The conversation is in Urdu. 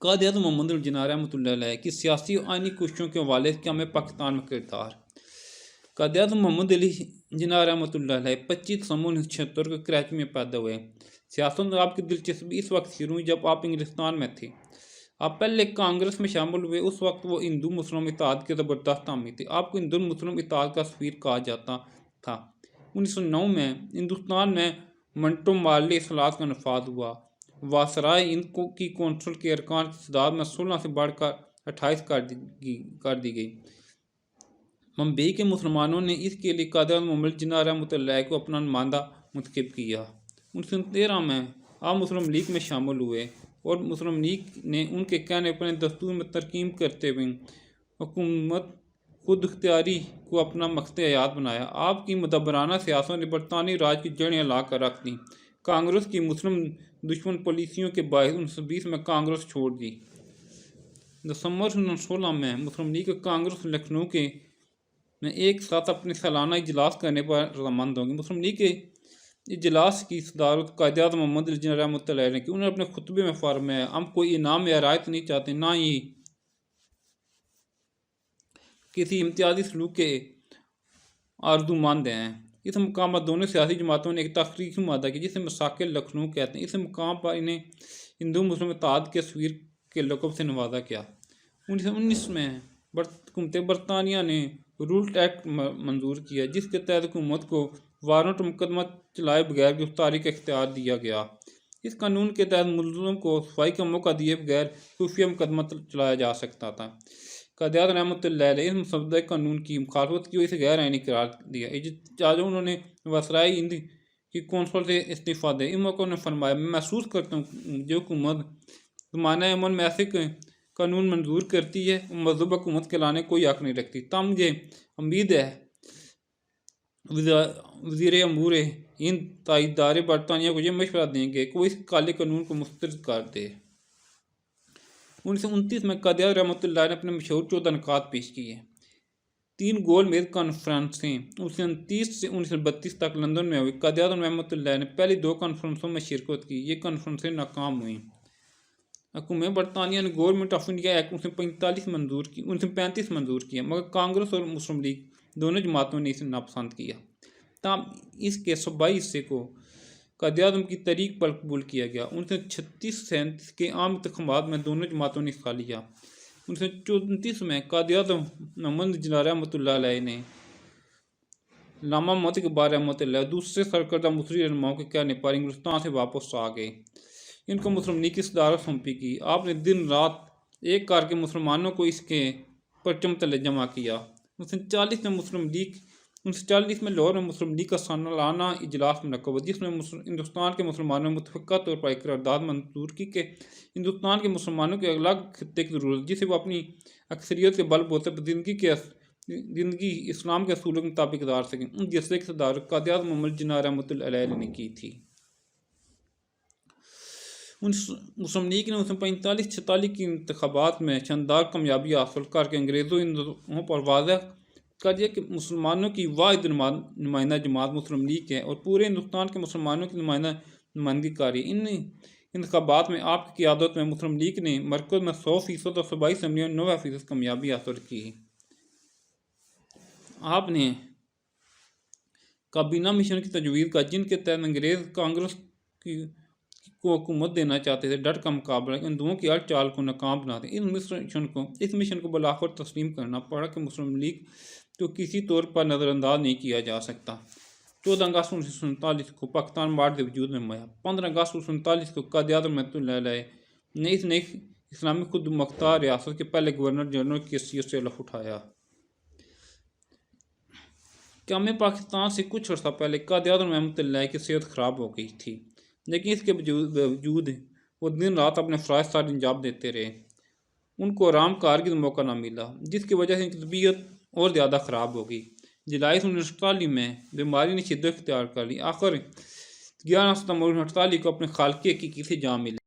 قائد اعظم محمد الجناح رحمۃ اللہ علیہ کی سیاسی و آئینی کوششوں کے حوالے سے قیام پاکستان میں کردار۔ قائد اعظم محمد علی جناح رحمۃ اللہ علیہ 25 دسمبر 1976 کو کراچی میں پیدا ہوئے۔ سیاست میں آپ کی دلچسپی اس وقت شروع ہوئی جب آپ انگلستان میں تھے۔ آپ پہلے کانگریس میں شامل ہوئے، اس وقت وہ ہندو مسلم اتحاد کے زبردست حامی تھے۔ آپ کو ہندو مسلم اتحاد کا سفیر کہا جاتا تھا۔ 1909 میں ہندوستان میں منٹو مالی اصلاحات کا نفاذ ہوا۔ وائسرائے ہند کی کونسل کے ارکان کی تعداد میں 16 سے بڑھ کر 28 کر دی گئی۔ ممبئی کے مسلمانوں نے اس کے لیے قائد اعظم محمد جناح رحمۃ اللہ کو اپنا نمائندہ منتخب کیا۔ 1913 میں آپ مسلم لیگ میں شامل ہوئے اور مسلم لیگ نے ان کے کہنے پر دستور میں ترمیم کرتے ہوئے حکومت خود اختیاری کو اپنا مقصد حیات بنایا۔ آپ کی مدبرانہ سیاستوں نے برطانوی راج کی جڑیں ہلا کر رکھ دیں۔ کانگریس کی مسلم دشمن پالیسیوں کے باعث 1920 میں کانگریس چھوڑ دی۔ دسمبر 1916 میں مسلم لیگ کانگریس لکھنؤ میں ایک ساتھ اپنے سالانہ اجلاس کرنے پر رضامند ہوں گی۔ مسلم لیگ کے اجلاس کی صدارت قائد اعظم محمد علی جناح رحمۃ اللہ نے کی۔ انہوں نے اپنے خطبے میں فرمایا، ہم کوئی انعام یا رعایت نہیں چاہتے، نہ ہی کسی امتیازی سلوک کے آرزومند ہیں۔ اس مقام پر دونوں سیاسی جماعتوں نے ایک تاریخی معاہدہ کیا جسے میثاق لکھنؤ کہتے ہیں۔ اس مقام پر انہیں ہندو مسلم اتحاد کے سفیر کے لقب سے نوازا گیا۔ 1919 میں حکومت برطانیہ نے رولٹ ایکٹ منظور کیا، جس کے تحت حکومت کو وارنٹ مقدمہ چلائے بغیر گرفتاری کا اختیار دیا گیا۔ اس قانون کے تحت ملزم کو صفائی کا موقع دیے بغیر خفیہ مقدمہ چلایا جا سکتا تھا۔ قائد اعظم رحمۃ اللہ علیہ اس مسودہ قانون کی مخالفت کی اور اسے غیر آئینی قرار دیا۔ اجازت انہوں نے وائسرائے ہند کی کونسل سے استعفیٰ دیا۔ اس موقع انہوں نے فرمایا، میں محسوس کرتا ہوں جو حکومت زمانہ امن میں ایسے قانون منظور کرتی ہے وہ مذہب حکومت کہلانے کوئی حق نہیں رکھتی۔ تاہم مجھے امید ہے وزیر امور ہند تائیدار برطانیہ کو یہ مشورہ دیں گے کہ وہ اس کالے قانون کو مسترد کر دے۔ 1929 میں قائد اعظم رحمۃ اللہ نے اپنے مشہور 14 نکات پیش کیے۔ 3 گول میز کانفرنسیں 1929 سے 1932 تک لندن میں ہوئی۔ قائد اعظم رحمۃ اللہ نے پہلی 2 کانفرنسوں میں شرکت کی۔ یہ کانفرنسیں ناکام ہوئیں۔ حکومت برطانیہ نے گورنمنٹ آف انڈیا ایکٹ 1935 منظور کیا، مگر کانگریس اور مسلم لیگ دونوں جماعتوں نے اسے ناپسند کیا۔ تاہم اس کے صوبائی حصے کو قائد اعظم کی تحریک پر قبول کیا گیا۔ 1936-37 کے عام انتخابات میں دونوں جماعتوں نے حصہ لیا۔ 1934 میں قائد اعظم محمد جناح رحمۃ اللہ علیہ نے علامہ محمد اقبال رحمۃ اللہ دوسرے سرکردہ مصری رہنماؤں کے کہنے پر انگلستان سے واپس آ گئے۔ ان کو مسلم لیگ کی صدارت سونپی گئی۔ آپ نے دن رات ایک کر کے مسلمانوں کو اس کے پرچم تلے جمع کیا۔ 1940 میں لاہور میں مسلم لیگ کا سالانہ اجلاس منعقد ہوا، جس میں ہندوستان کے مسلمانوں نے متفقہ طور پر ایک قرارداد منظور کی کہ ہندوستان کے مسلمانوں کے الگ خطے کی ضرورت، جسے وہ اپنی اکثریت کے بل بوتے پر زندگی اسلام کے اصولوں کے مطابق گزار سکیں۔ ان جلسے کی صدارت قائد اعظم محمد جناح رحمۃ اللہ علیہ نے کی تھی۔ مسلم لیگ نے 1945-46 کے انتخابات میں شاندار کامیابی حاصل کر کے انگریزوں پر واضح کر دیا کہ مسلمانوں کی واحد نمائندہ جماعت مسلم لیگ ہے اور پورے ہندوستان کے مسلمانوں کی نمائندگی کر رہی ہے۔ ان انتخابات میں آپ کی قیادت میں مسلم لیگ نے مرکز میں 100% اور صوبائی اسمبلیوں میں 90% کامیابی حاصل کی۔ آپ نے کابینہ مشن کی تجویز کا، جن کے تحت انگریز کانگریس کو حکومت دینا چاہتے تھے، ڈٹ کا مقابلہ ہندوؤں کی ہر چال کو ناکام بنا دیا۔ اس مشن کو بالآخر تسلیم کرنا پڑا کہ مسلم لیگ کو کسی طور پر نظر انداز نہیں کیا جا سکتا۔ 14 اگست 1947 کو پاکستان معاہدے وجود میں آیا۔ 15 اگست 1947 کو قائد اعظم رحمۃ اللہ علیہ نے اس نئی اسلامی خود مختار ریاست کے پہلے گورنر جنرل کی حیثیت سے حلف اٹھایا۔ قیام پاکستان سے کچھ عرصہ پہلے قائد اعظم رحمۃ اللہ کی صحت خراب ہو گئی تھی، لیکن اس کے باوجود وہ دن رات اپنے فرائض سر انجام دیتے رہے۔ ان کو آرام کا ہرگز موقع نہ ملا، جس کی وجہ سے ان کی طبیعت اور زیادہ خراب ہو گئی۔ جولائی 1948 میں بیماری نے شدت اختیار کر لی۔ آخر 11 ستمبر 1948 کو اپنے خالق حقیقی سے جا ملے۔